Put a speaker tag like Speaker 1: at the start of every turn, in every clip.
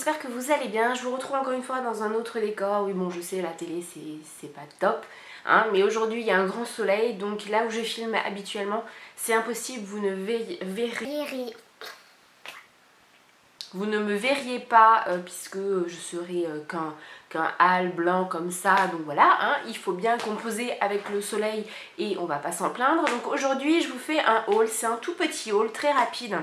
Speaker 1: j'espère que vous allez bien. Je vous retrouve encore une fois dans un autre décor. Oui bon, je sais, la télé c'est pas top, hein, mais aujourd'hui il y a un grand soleil, donc là où je filme habituellement, c'est impossible, vous ne me verriez pas puisque je serai qu'un hall blanc comme ça, donc voilà, hein, il faut bien composer avec le soleil et on va pas s'en plaindre. Donc aujourd'hui je vous fais un haul, c'est un tout petit haul très rapide.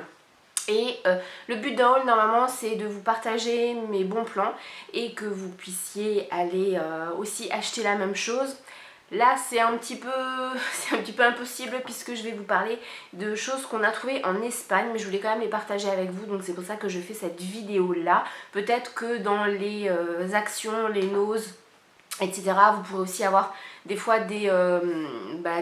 Speaker 1: Et le but d'un haul normalement c'est de vous partager mes bons plans et que vous puissiez aller aussi acheter la même chose. Là c'est un petit peu impossible puisque je vais vous parler de choses qu'on a trouvées en Espagne, mais je voulais quand même les partager avec vous, donc c'est pour ça que je fais cette vidéo là. Peut-être que dans les actions, les noses, etc. vous pourrez aussi avoir des fois des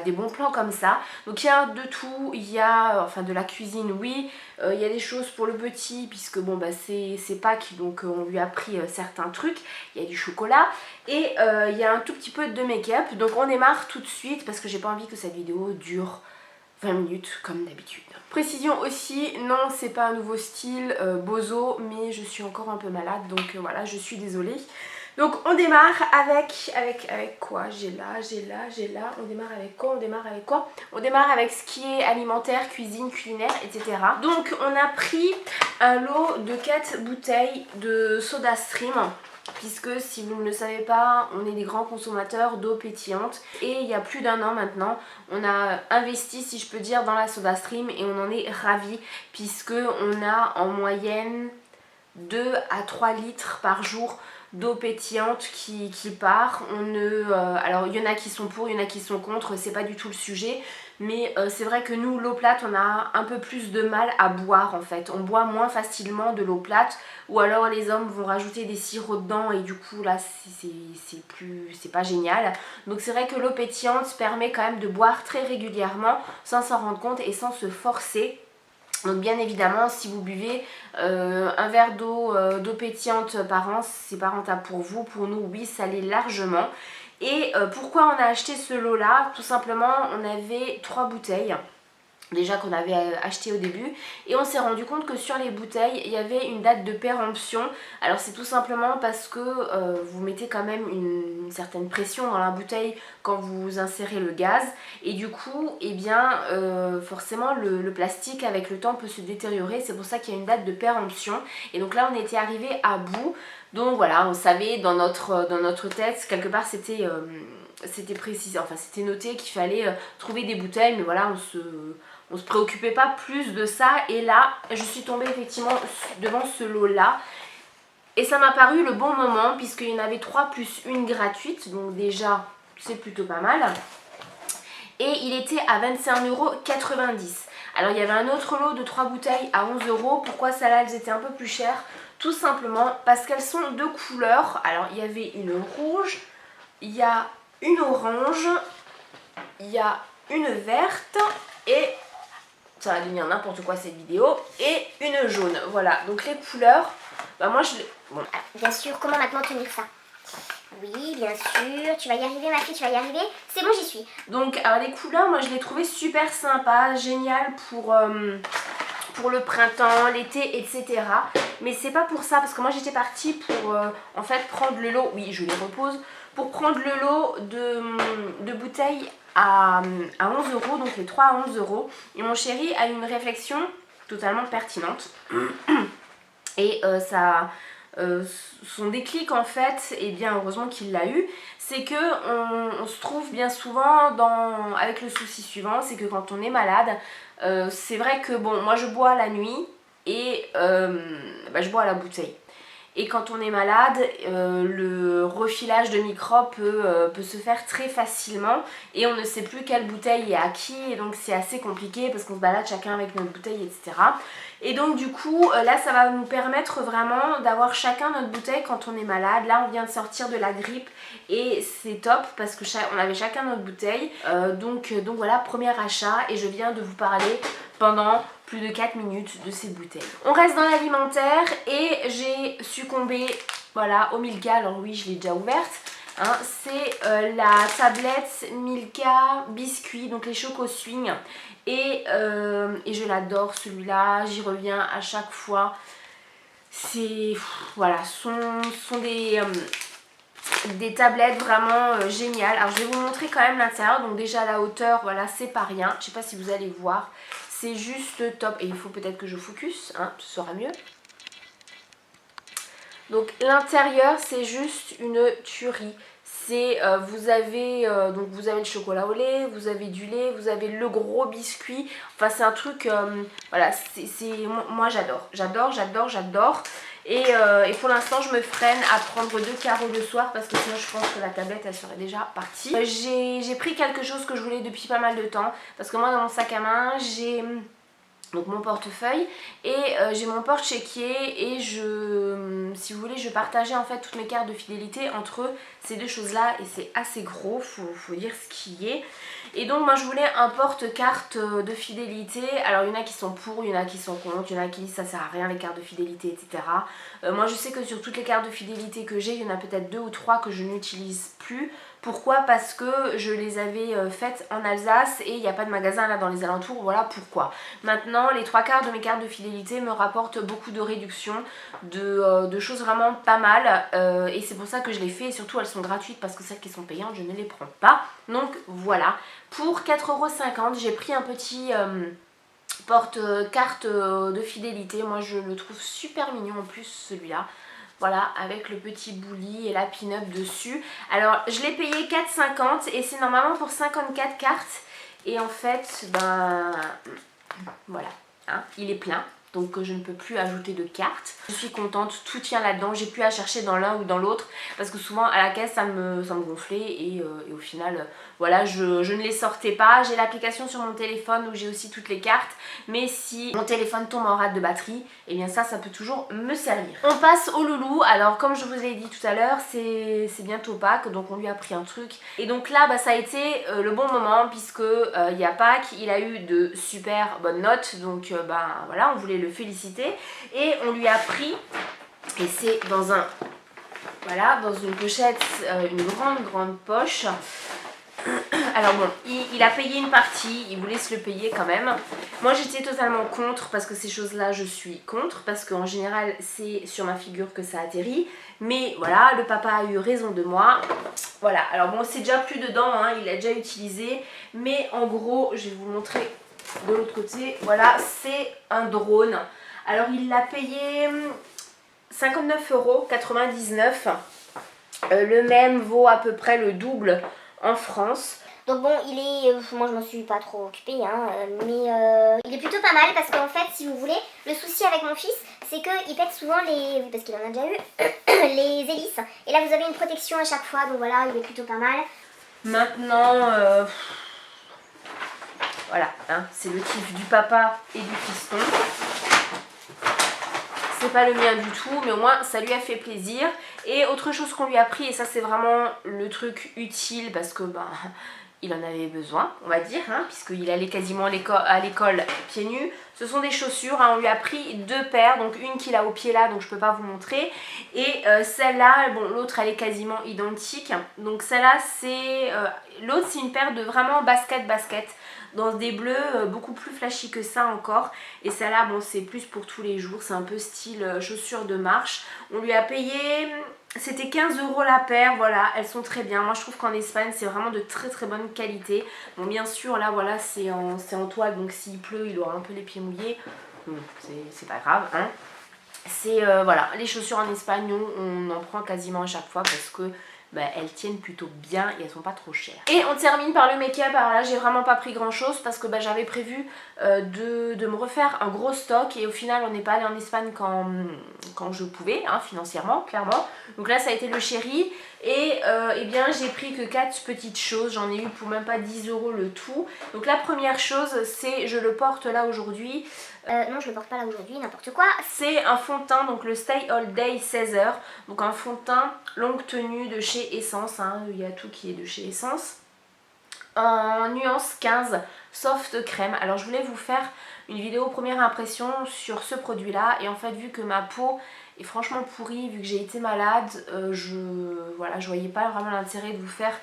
Speaker 1: bons plans comme ça. Donc il y a de tout, il y a enfin de la cuisine, oui, il y a des choses pour le petit puisque bon bah c'est Pâques, donc on lui a pris certains trucs, il y a du chocolat et il y a un tout petit peu de make-up. Donc on démarre tout de suite parce que j'ai pas envie que cette vidéo dure 20 minutes comme d'habitude. Précision aussi, non c'est pas un nouveau style bozo, mais je suis encore un peu malade, donc voilà, je suis désolée. Donc on démarre avec quoi? J'ai là. On démarre avec quoi? On démarre avec ce qui est alimentaire, cuisine, culinaire, etc. Donc on a pris un lot de 4 bouteilles de Soda Stream. Puisque si vous ne le savez pas, on est des grands consommateurs d'eau pétillante. Et il y a plus d'un an maintenant, on a investi, si je peux dire, dans la Soda Stream. Et on en est ravis puisque on a en moyenne 2 à 3 litres par jour d'eau pétillante qui part. Alors il y en a qui sont pour, il y en a qui sont contre, c'est pas du tout le sujet, mais c'est vrai que nous, l'eau plate, on a un peu plus de mal à boire en fait. On boit moins facilement de l'eau plate, ou alors les hommes vont rajouter des sirops dedans et du coup là c'est pas génial. Donc c'est vrai que l'eau pétillante permet quand même de boire très régulièrement sans s'en rendre compte et sans se forcer. Donc bien évidemment, si vous buvez un verre d'eau pétillante par an, c'est pas rentable pour vous. Pour nous, oui, ça l'est largement. Et pourquoi on a acheté ce lot-là? Tout simplement, on avait 3 bouteilles déjà qu'on avait acheté au début, et on s'est rendu compte que sur les bouteilles il y avait une date de péremption. Alors c'est tout simplement parce que vous mettez quand même une certaine pression dans la bouteille quand vous insérez le gaz, et du coup et bien forcément le plastique avec le temps peut se détériorer. C'est pour ça qu'il y a une date de péremption, et donc là on était arrivé à bout. Donc voilà, on savait dans notre tête, quelque part c'était précisé, enfin c'était noté qu'il fallait trouver des bouteilles, mais voilà, on se préoccupait pas plus de ça. Et là je suis tombée effectivement devant ce lot là et ça m'a paru le bon moment puisqu'il y en avait 3 plus une gratuite, donc déjà c'est plutôt pas mal, et il était à 21,90 €. Alors il y avait un autre lot de 3 bouteilles à 11 €. Pourquoi celles-là elles étaient un peu plus chères? Tout simplement parce qu'elles sont de couleurs. Alors il y avait une rouge, il y a une orange, il y a une verte, et ça va devenir n'importe quoi cette vidéo, et une jaune. Voilà, donc les couleurs, bah moi je les... Bon.
Speaker 2: Alors, bien sûr, comment maintenant tenir ça? Oui, bien sûr, tu vas y arriver ma fille, tu vas y arriver. C'est bon, j'y suis.
Speaker 1: Donc alors les couleurs, moi je les trouvais super sympas, géniales pour le printemps, l'été, etc. Mais c'est pas pour ça, parce que moi j'étais partie pour en fait prendre le lot, oui je les repose, pour prendre le lot de bouteilles à 11 €, donc les 3 à 11 €. Et mon chéri a une réflexion totalement pertinente. Et son déclic en fait, et bien heureusement qu'il l'a eu, c'est que on se trouve bien souvent avec le souci suivant, c'est que quand on est malade, c'est vrai que bon, moi je bois la nuit et je bois à la bouteille. Et quand on est malade, le refilage de microbes peut se faire très facilement, et on ne sait plus quelle bouteille est à qui, et donc c'est assez compliqué parce qu'on se balade chacun avec notre bouteille, etc. Et donc du coup, là ça va nous permettre vraiment d'avoir chacun notre bouteille quand on est malade. Là on vient de sortir de la grippe et c'est top parce que on avait chacun notre bouteille. Donc voilà, premier achat, et je viens de vous parler pendant plus de 4 minutes de ces bouteilles. On reste dans l'alimentaire et j'ai succombé, voilà, au Milka. Alors oui, je l'ai déjà ouverte, hein. C'est la tablette Milka biscuit, donc les chocos swing, et je l'adore celui-là, j'y reviens à chaque fois. c'est voilà, sont des tablettes vraiment géniales. Alors je vais vous montrer quand même l'intérieur. Donc déjà la hauteur, voilà, c'est pas rien. Je sais pas si vous allez voir. C'est juste top. Et il faut peut-être que je focus, hein, ce sera mieux. Donc l'intérieur, c'est juste une tuerie. C'est vous avez le chocolat au lait, vous avez du lait, vous avez le gros biscuit. Enfin c'est un truc, voilà, moi j'adore. Et pour l'instant je me freine à prendre 2 carreaux le soir parce que sinon je pense que la tablette elle serait déjà partie. J'ai pris quelque chose que je voulais depuis pas mal de temps parce que moi dans mon sac à main j'ai donc mon portefeuille et j'ai mon porte-chéquier et si vous voulez, je partageais en fait toutes mes cartes de fidélité entre ces deux choses là et c'est assez gros, faut dire ce qui est. Et donc moi je voulais un porte-carte de fidélité. Alors il y en a qui sont pour, il y en a qui sont contre, il y en a qui disent ça sert à rien les cartes de fidélité, etc. Moi je sais que sur toutes les cartes de fidélité que j'ai, il y en a peut-être 2 ou 3 que je n'utilise plus. Pourquoi? Parce que je les avais faites en Alsace et il n'y a pas de magasin là dans les alentours, voilà pourquoi. Maintenant les 3 quarts de mes cartes de fidélité me rapportent beaucoup de réductions, de choses vraiment pas mal et c'est pour ça que je les fais et surtout elles sont gratuites parce que celles qui sont payantes je ne les prends pas. Donc voilà, pour 4,50 € j'ai pris un petit porte-carte de fidélité, moi je le trouve super mignon en plus celui-là. Voilà, avec le petit bouli et la pin-up dessus. Alors, je l'ai payé 4,50 et c'est normalement pour 54 cartes. Et en fait, ben, voilà, hein, il est plein. Donc je ne peux plus ajouter de cartes. Je suis contente, tout tient là-dedans. J'ai plus à chercher dans l'un ou dans l'autre. Parce que souvent à la caisse ça me gonflait. Et au final, voilà, je ne les sortais pas. J'ai l'application sur mon téléphone où j'ai aussi toutes les cartes. Mais si mon téléphone tombe en rate de batterie, et bien ça peut toujours me servir. On passe au loulou. Alors comme je vous l'ai dit tout à l'heure, c'est bientôt Pâques. Donc on lui a pris un truc. Et donc là, bah, ça a été le bon moment. Puisque il y a Pâques, il a eu de super bonnes notes. Donc ben voilà, on voulait le féliciter et on lui a pris, et c'est dans un, voilà, dans une pochette, une grande poche. Alors bon, il a payé une partie, il voulait se le payer quand même. Moi j'étais totalement contre parce que ces choses là je suis contre parce qu'en général c'est sur ma figure que ça atterrit. Mais voilà, le papa a eu raison de moi. Voilà, alors bon c'est déjà plus dedans, hein, il l'a déjà utilisé. Mais en gros, je vais vous montrer de l'autre côté. Voilà, c'est un drone. Alors il l'a payé 59,99 €. Le même vaut à peu près le double en France.
Speaker 2: Donc bon, moi je m'en suis pas trop occupée, hein, mais il est plutôt pas mal parce qu'en fait, si vous voulez, le souci avec mon fils, c'est qu'il pète souvent parce qu'il en a déjà eu, les hélices. Et là vous avez une protection à chaque fois, donc voilà, il est plutôt pas mal.
Speaker 1: Maintenant, voilà, hein, c'est le kiff du papa et du fiston. C'est pas le mien du tout, mais au moins ça lui a fait plaisir. Et autre chose qu'on lui a pris, et ça c'est vraiment le truc utile parce que ben, il en avait besoin, on va dire, hein, puisqu'il allait quasiment à l'école pieds nus. Ce sont des chaussures, hein, on lui a pris 2 paires, donc une qu'il a au pied là, donc je peux pas vous montrer. Et celle-là, bon l'autre elle est quasiment identique. Donc celle-là c'est, l'autre c'est une paire de vraiment basket. Dans des bleus beaucoup plus flashy que ça encore. Et celle-là, bon, c'est plus pour tous les jours. C'est un peu style chaussures de marche. On lui a payé, c'était 15 € la paire. Voilà, elles sont très bien. Moi, je trouve qu'en Espagne, c'est vraiment de très bonne qualité. Bon, bien sûr, là, voilà, c'est en toile. Donc, s'il pleut, il aura un peu les pieds mouillés. C'est pas grave, hein. C'est, voilà, les chaussures en Espagne, on en prend quasiment à chaque fois parce que bah, elles tiennent plutôt bien et elles sont pas trop chères. Et on termine par le make-up. Alors là j'ai vraiment pas pris grand chose parce que bah, j'avais prévu de me refaire un gros stock et au final on n'est pas allé en Espagne quand je pouvais, hein, financièrement clairement. Donc là ça a été le chéri et eh bien j'ai pris que 4 petites choses, j'en ai eu pour même pas 10 € le tout. Donc la première chose c'est, je le porte là aujourd'hui.
Speaker 2: Non, je le porte pas là aujourd'hui, n'importe quoi.
Speaker 1: C'est un fond de teint, donc le Stay All Day 16 h. Donc un fond de teint longue tenue de chez Essence, hein, il y a tout qui est de chez Essence. En nuance 15, soft crème. Alors je voulais vous faire une vidéo première impression sur ce produit là. Et en fait vu que ma peau est franchement pourrie, vu que j'ai été malade, je voyais pas vraiment l'intérêt de vous faire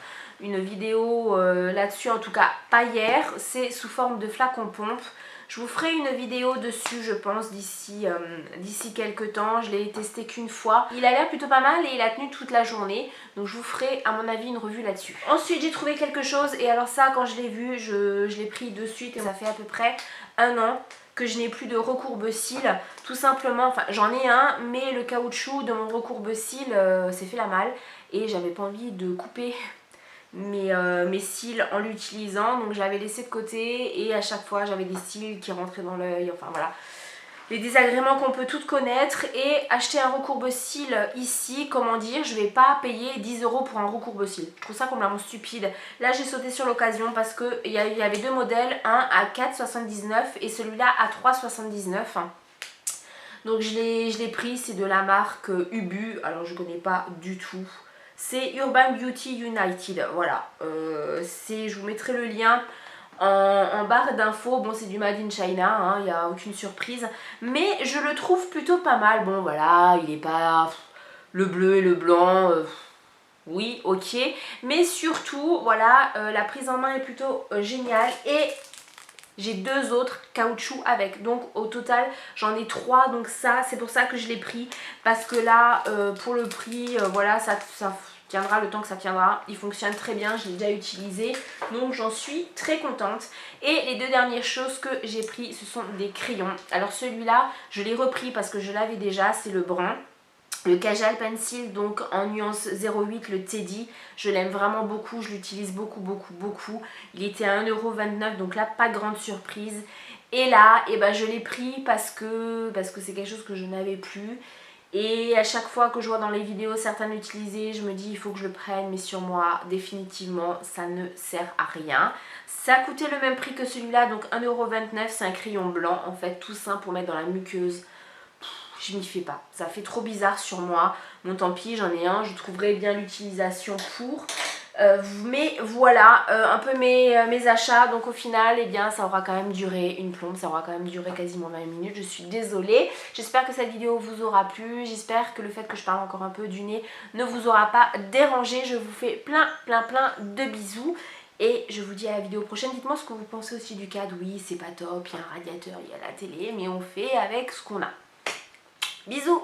Speaker 1: une vidéo là-dessus. En tout cas pas hier, c'est sous forme de flacon pompe. Je vous ferai une vidéo dessus je pense d'ici quelques temps. Je l'ai testé qu'une fois. Il a l'air plutôt pas mal et il a tenu toute la journée. Donc je vous ferai à mon avis une revue là-dessus. Ensuite j'ai trouvé quelque chose et alors ça quand je l'ai vu je l'ai pris de suite et ça fait à peu près 1 an que je n'ai plus de recourbe-cils. Tout simplement, enfin j'en ai un mais le caoutchouc de mon recourbe-cils s'est fait la malle. Et j'avais pas envie de couper mes cils en l'utilisant, donc je l'avais laissé de côté et à chaque fois j'avais des cils qui rentraient dans l'œil, enfin voilà. Les désagréments qu'on peut toutes connaître. Et acheter un recourbe-cils ici, comment dire, je vais pas payer 10 € pour un recourbe-cils. Je trouve ça complètement stupide. Là j'ai sauté sur l'occasion parce qu'il y avait 2 modèles, un à 4,79 et celui-là à 3,79. Donc je l'ai pris, c'est de la marque Ubu, alors je connais pas du tout. C'est Urban Beauty United, voilà. Je vous mettrai le lien en barre d'infos. Bon, c'est du Made in China, il n'y a aucune surprise. Mais je le trouve plutôt pas mal. Bon, voilà, il n'est pas le bleu et le blanc. Oui, ok. Mais surtout, voilà, la prise en main est plutôt géniale. Et j'ai 2 autres caoutchoucs avec, donc au total j'en ai 3, donc ça c'est pour ça que je l'ai pris, parce que là pour le prix voilà, ça tiendra le temps que ça tiendra, il fonctionne très bien, je l'ai déjà utilisé, donc j'en suis très contente. Et les 2 dernières choses que j'ai pris, ce sont des crayons. Alors celui-là je l'ai repris parce que je l'avais déjà, c'est le brun. Le Kajal Pencil, donc en nuance 08, le Teddy, je l'aime vraiment beaucoup, je l'utilise beaucoup. Il était à 1,29 €, donc là pas de grande surprise. Et là, je l'ai pris parce que c'est quelque chose que je n'avais plus. Et à chaque fois que je vois dans les vidéos certains l'utiliser, je me dis il faut que je le prenne, mais sur moi définitivement ça ne sert à rien. Ça a coûté le même prix que celui-là, donc 1,29 €, c'est un crayon blanc en fait, tout simple pour mettre dans la muqueuse. Je m'y fais pas, ça fait trop bizarre sur moi. Bon tant pis, j'en ai un, je trouverai bien l'utilisation pour. Mais voilà un peu mes achats. Donc au final ça aura quand même duré une plombe, ça aura quand même duré quasiment 20 minutes. Je suis désolée, j'espère que cette vidéo vous aura plu. J'espère que le fait que je parle encore un peu du nez ne vous aura pas dérangé. Je vous fais plein de bisous. Et je vous dis à la vidéo prochaine. Dites-moi ce que vous pensez aussi du cadre. Oui c'est pas top, il y a un radiateur, il y a la télé, mais on fait avec ce qu'on a. Bisous.